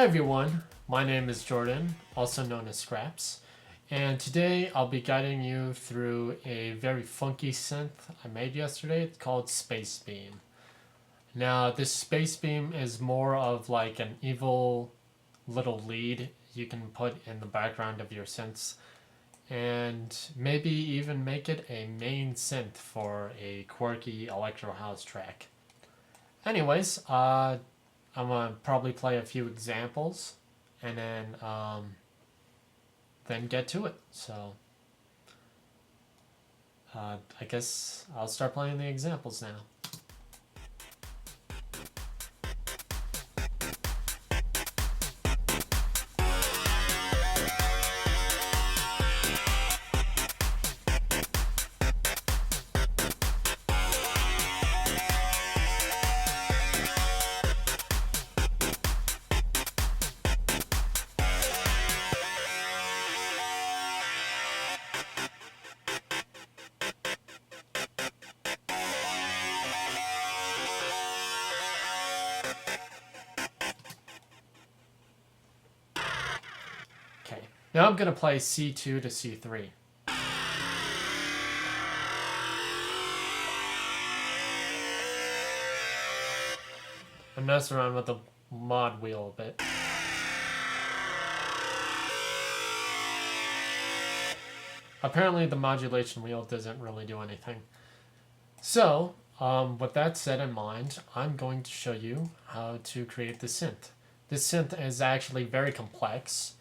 Hi everyone, my name is Jordan, also known as Scraps, and today I'll be guiding you through a very funky synth I made yesterday. It's called Space Beam. Now this Space Beam is more of like an evil little lead you can put in the background of your synths and maybe even make it a main synth for a quirky electro house track. Anyways, I'm gonna probably play a few examples and then get to it. So I guess I'll start playing the examples now. Okay, now I'm gonna play C2 to C3. I'm messing around with the mod wheel a bit. Apparently the modulation wheel doesn't really do anything. So, with that set in mind, I'm going to show you how to create the synth. This synth is actually very complex,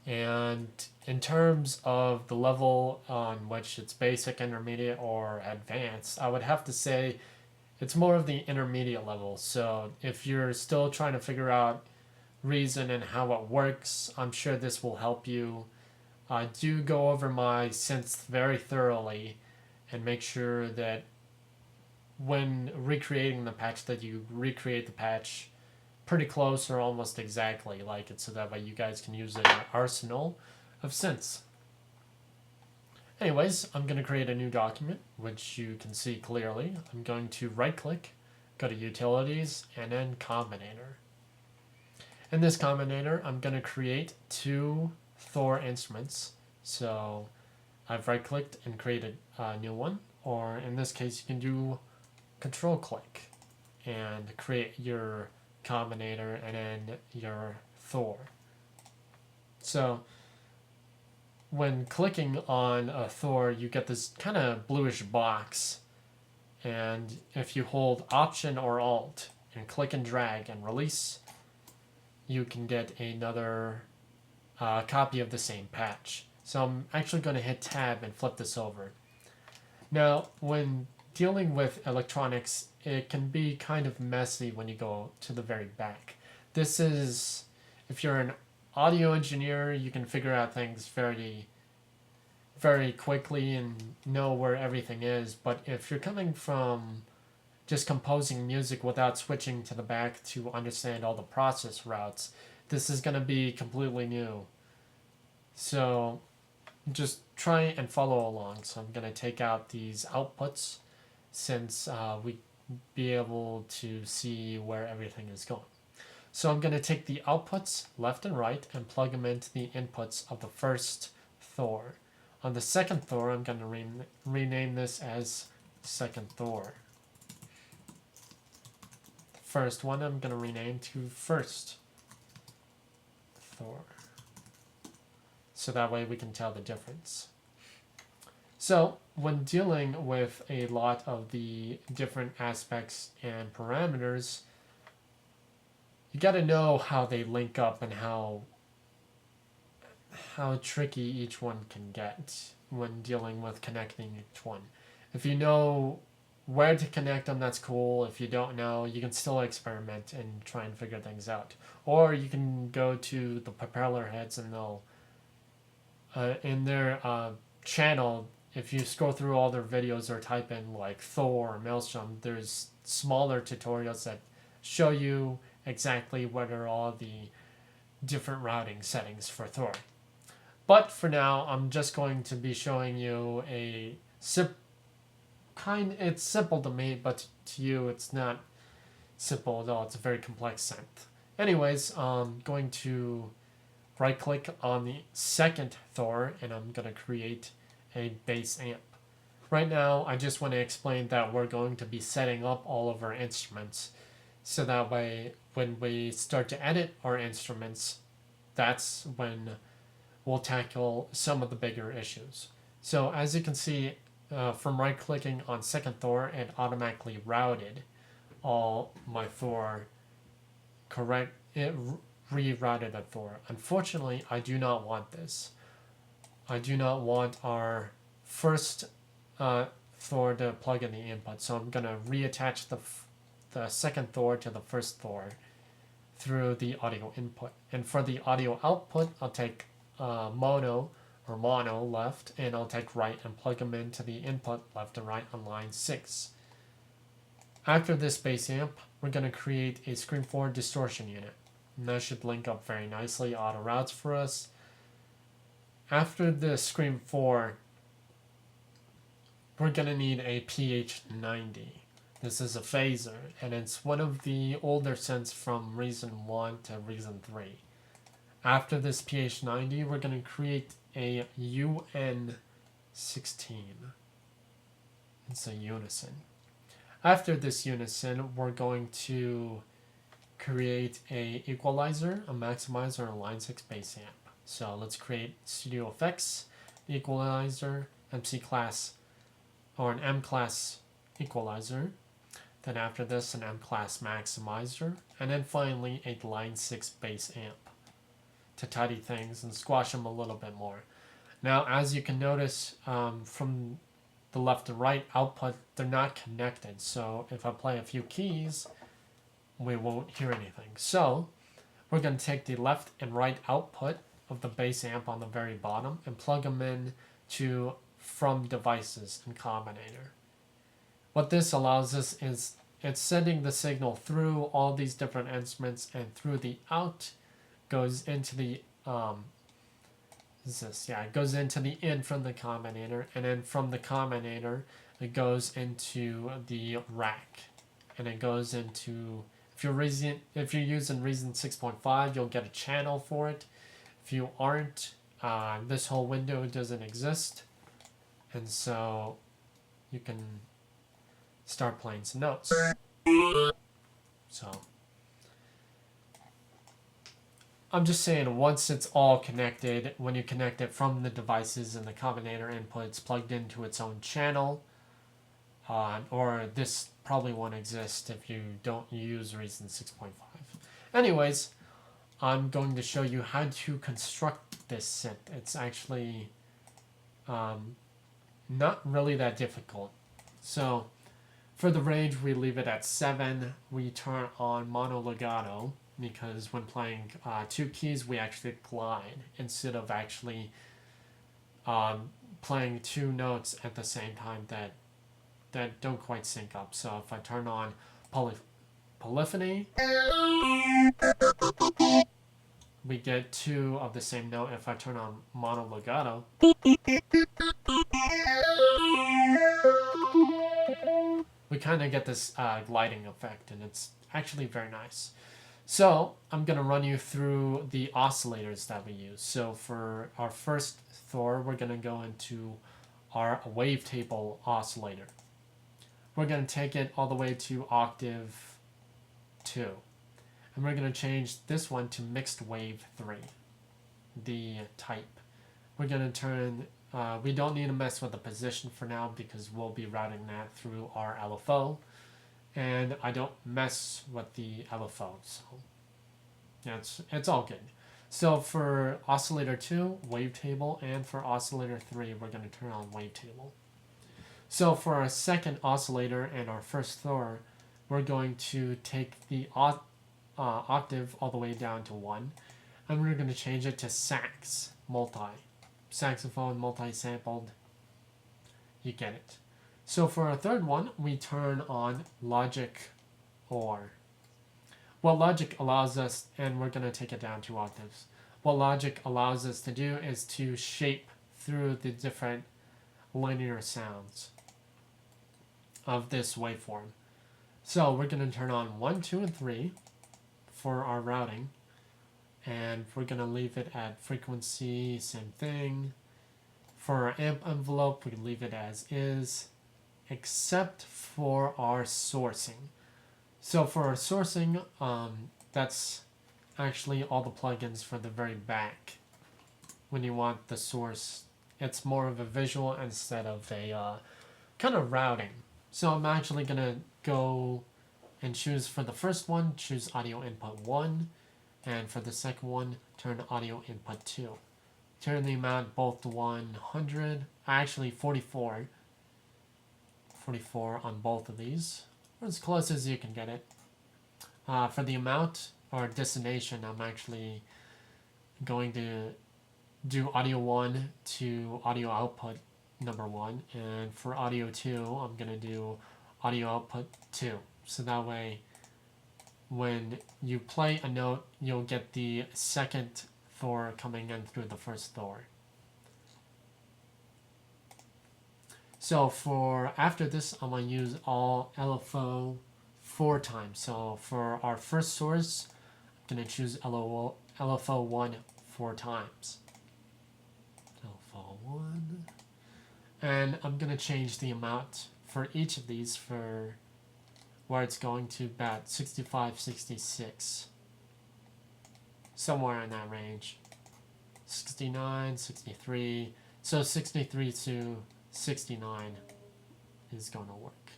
and in terms of the level on which it's basic, intermediate, or advanced, I would have to say it's more of the intermediate level. So if you're still trying to figure out reason and how it works, I'm sure this will help you. Do go over my synths very thoroughly and make sure that when recreating the patch that you recreate the patch pretty close or almost exactly like it, so that way you guys can use an arsenal of synths. Anyways, I'm going to create a new document, which you can see clearly. I'm going to right click, go to Utilities, and then Combinator. In this Combinator, I'm going to create two Thor instruments. So I've right clicked and created a new one, or in this case you can do Control click and create your Combinator and then your Thor. So when clicking on a Thor, you get this kind of bluish box, and if you hold Option or Alt and click and drag and release, you can get another copy of the same patch. So I'm actually going to hit Tab and flip this over. Now, when dealing with electronics, it can be kind of messy when you go to the very back. This is, if you're an audio engineer, you can figure out things very, very quickly and know where everything is. But if you're coming from just composing music without switching to the back to understand all the process routes, this is going to be completely new. So just try and follow along. So I'm going to take out these outputs since we be able to see where everything is going. So I'm going to take the outputs left and right and plug them into the inputs of the first Thor. On the second Thor, I'm going to rename this as second Thor. The first one I'm going to rename to first Thor. So that way we can tell the difference. So when dealing with a lot of the different aspects and parameters, you got to know how they link up and how tricky each one can get when dealing with connecting each one. If you know where to connect them, that's cool. If you don't know, you can still experiment and try and figure things out. Or you can go to the propeller heads and they'll in their channel, if you scroll through all their videos or type in like Thor or Maelstrom, there's smaller tutorials that show you exactly what are all the different routing settings for Thor. But for now, I'm just going to be showing you a it's simple to me, but to you it's not simple at all. It's a very complex synth. Anyways, I'm going to right click on the second Thor and I'm going to create a bass amp. Right now, I just want to explain that we're going to be setting up all of our instruments. So that way, when we start to edit our instruments, that's when we'll tackle some of the bigger issues. So as you can see, from right clicking on second Thor, it automatically routed all my Thor correct. It rerouted a Thor. Unfortunately, I do not want this. I do not want our first Thor to plug in the input. So I'm going to reattach the second Thor to the first Thor through the audio input. And for the audio output, I'll take mono left, and I'll take right and plug them into the input left and right on line 6. After this bass amp, we're going to create a Scream 4 distortion unit. And that should link up very nicely, auto routes for us. After the Scream 4, we're going to need a PH90. This is a phaser, and it's one of the older synths from Reason 1 to Reason 3. After this PH90, we're going to create a UN16. It's a unison. After this unison, we're going to create a equalizer, a maximizer, and a line 6 bass amp. So let's create Studio Effects, equalizer, MC class, or an M class equalizer. Then after this, an M class maximizer, and then finally a line 6 bass amp to tidy things and squash them a little bit more. Now, as you can notice from the left to right output, they're not connected. So if I play a few keys, we won't hear anything. So we're going to take the left and right output of the bass amp on the very bottom and plug them in to From Devices in Combinator. What this allows us is it's sending the signal through all these different instruments, and through the out goes into the it goes into the in from the combinator, and then from the combinator it goes into the rack, and it goes into, if you're using Reason 6.5, you'll get a channel for it. If you aren't, this whole window doesn't exist, and so you can start playing some notes. So I'm just saying, once it's all connected, when you connect it from the devices and the combinator inputs plugged into its own channel, or this probably won't exist if you don't use Reason 6.5. Anyways, I'm going to show you how to construct this synth. It's actually not really that difficult. So for the range, we leave it at 7. We turn on mono legato, because when playing 2 keys, we actually glide instead of actually playing 2 notes at the same time that don't quite sync up. So if I turn on polyphony, we get 2 of the same note. If I turn on mono legato, we kind of get this gliding effect, and it's actually very nice. So I'm going to run you through the oscillators that we use. So for our first Thor, we're going to go into our wavetable oscillator. We're going to take it all the way to octave 2. And we're going to change this one to mixed wave 3, the type. We're going to turn, we don't need to mess with the position for now because we'll be routing that through our LFO. And I don't mess with the LFO, so yeah, it's all good. So for oscillator 2, wavetable, and for oscillator 3, we're going to turn on wavetable. So for our second oscillator and our first Thor, we're going to take the octave all the way down to 1, and we're going to change it to sax, saxophone, multi-sampled. You get it. So for our third one, we turn on Logic OR. What Logic allows us, and we're going to take it down 2 octaves, what Logic allows us to do is to shape through the different linear sounds of this waveform. So we're going to turn on 1, 2, and 3 for our routing. And we're going to leave it at frequency, same thing. For our amp envelope, we leave it as is, except for our sourcing. So for our sourcing, that's actually all the plugins for the very back. When you want the source, it's more of a visual instead of a kind of routing. So I'm actually going to go and choose for the first one, choose audio input 1. And for the second one, turn audio input 2. Turn the amount both to 100, actually 44. 44 on both of these, or as close as you can get it. For the amount or destination, I'm actually going to do audio 1 to audio output number 1, and for audio 2, I'm going to do audio output 2. So that way, when you play a note, you'll get the second Thor coming in through the first Thor. So for after this, I'm going to use all LFO 4 times. So for our first source, I'm going to choose LFO 1 4 times. LFO 1. And I'm going to change the amount for each of these for where it's going to about 65, 66. Somewhere in that range. 69, 63. So 63 to 69 is going to work.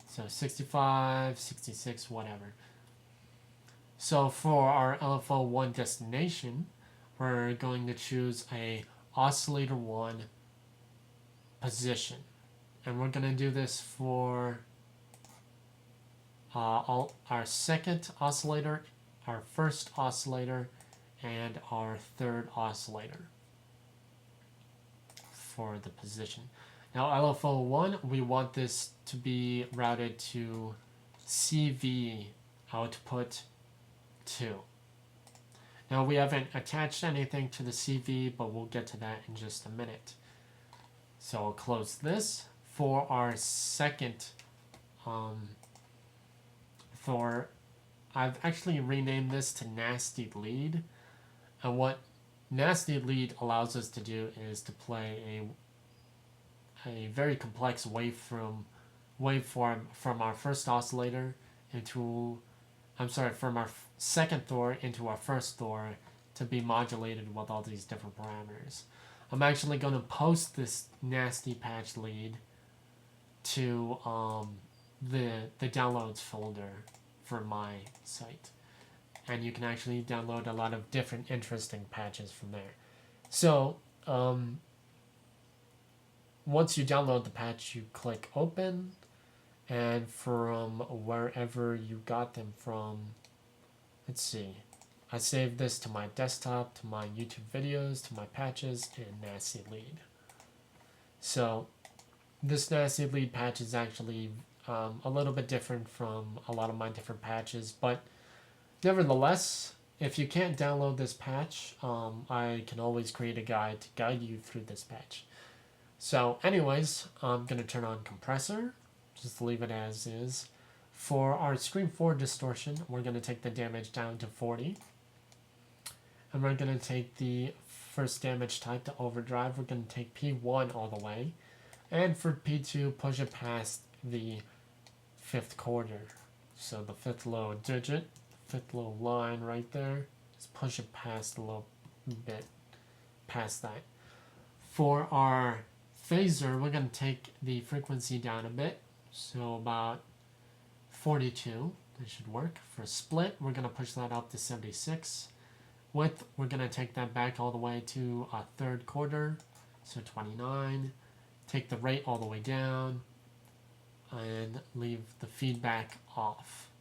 So 65, 66, whatever. So for our LFO 1 destination, we're going to choose a oscillator 1 position. And we're going to do this for our second oscillator, our first oscillator, and our third oscillator for the position. Now LFO 1, we want this to be routed to CV output 2. Now we haven't attached anything to the CV, but we'll get to that in just a minute. So I'll close this. For our second Thor, I've actually renamed this to Nasty Lead. And what Nasty Lead allows us to do is to play a very complex waveform from our first oscillator into, from our second Thor into our first Thor to be modulated with all these different parameters. I'm actually going to post this nasty patch lead to the downloads folder for my site. And you can actually download a lot of different interesting patches from there. So, once you download the patch, you click open, and from wherever you got them from, let's see, I saved this to my desktop, to my YouTube videos, to my patches, and Nasty Lead. So this Nasty Lead patch is actually a little bit different from a lot of my different patches, but nevertheless, if you can't download this patch, I can always create a guide to guide you through this patch. So anyways, I'm going to turn on compressor, just leave it as is. For our Scream 4 distortion, we're going to take the damage down to 40. And we're going to take the first damage type to overdrive. We're going to take P1 all the way. And for P2, push it past the 5th quarter. So the 5th low digit, 5th low line right there. Just push it past a little bit, past that. For our phaser, we're going to take the frequency down a bit. So about 42, that should work. For split, we're going to push that up to 76. Width, we're going to take that back all the way to a 3rd quarter, so 29. Take the rate all the way down, and leave the feedback off.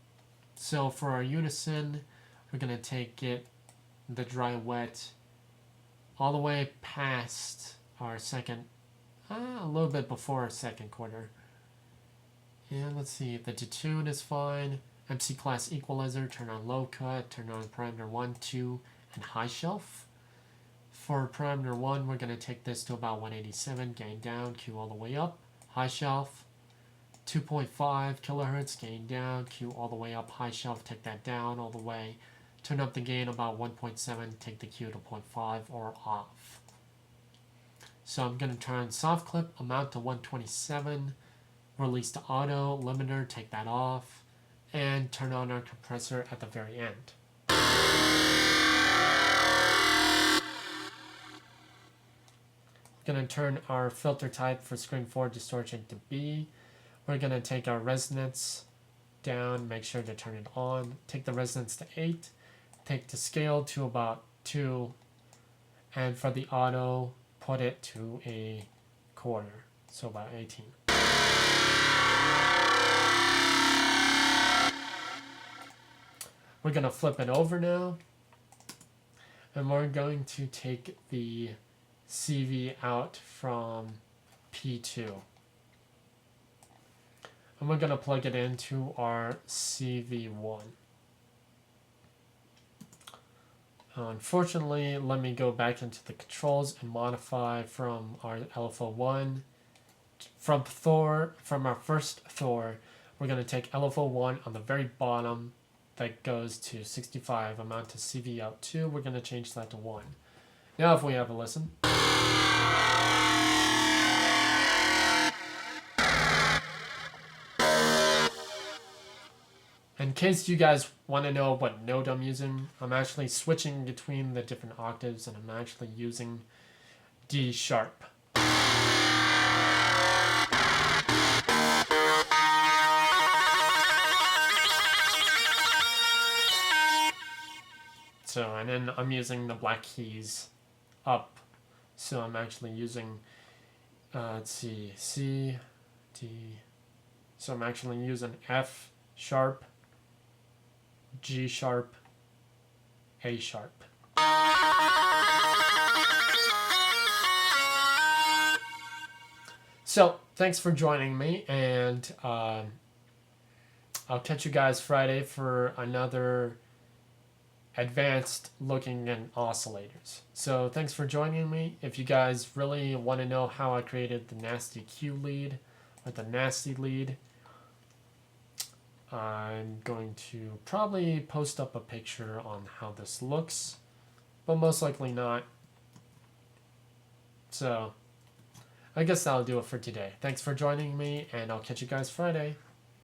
So for our unison, we're going to take it, the dry wet, all the way past our second, a little bit before our 2nd quarter. And let's see, the detune is fine. MC class equalizer, turn on low cut, turn on parameter 1, 2, and high shelf. For parameter 1, we're going to take this to about 187, gain down, Q all the way up. High shelf, 2.5 kilohertz, gain down, Q all the way up. High shelf, take that down all the way turn up the gain about 1.7, take the Q to 0.5 or off. So I'm going to turn soft clip amount to 127, release the auto, limiter, take that off, and turn on our compressor at the very end. We're going to turn our filter type for screen 4 distortion to B. We're going to take our resonance down, make sure to turn it on, take the resonance to 8, take the scale to about 2, and for the auto, put it to a quarter, so about 18. We're going to flip it over now, and we're going to take the CV out from P2. And we're going to plug it into our CV1. Unfortunately, let me go back into the controls and modify from our LFO1. From our first Thor, we're going to take LFO1 on the very bottom that goes to 65, amount to CV out 2. We're going to change that to 1. Now if we have a listen. In case you guys want to know what note I'm using, I'm actually switching between the different octaves and I'm actually using D sharp. So, and then I'm using the black keys up. So I'm actually using, let's see, C, D. So I'm actually using F sharp, G sharp, A sharp. So thanks for joining me, and I'll catch you guys Friday for another advanced looking at oscillators. So thanks for joining me. If you guys really want to know how I created the nasty Q lead or the nasty lead, I'm going to probably post up a picture on how this looks, but most likely not. So I guess that'll do it for today. Thanks for joining me, and I'll catch you guys Friday.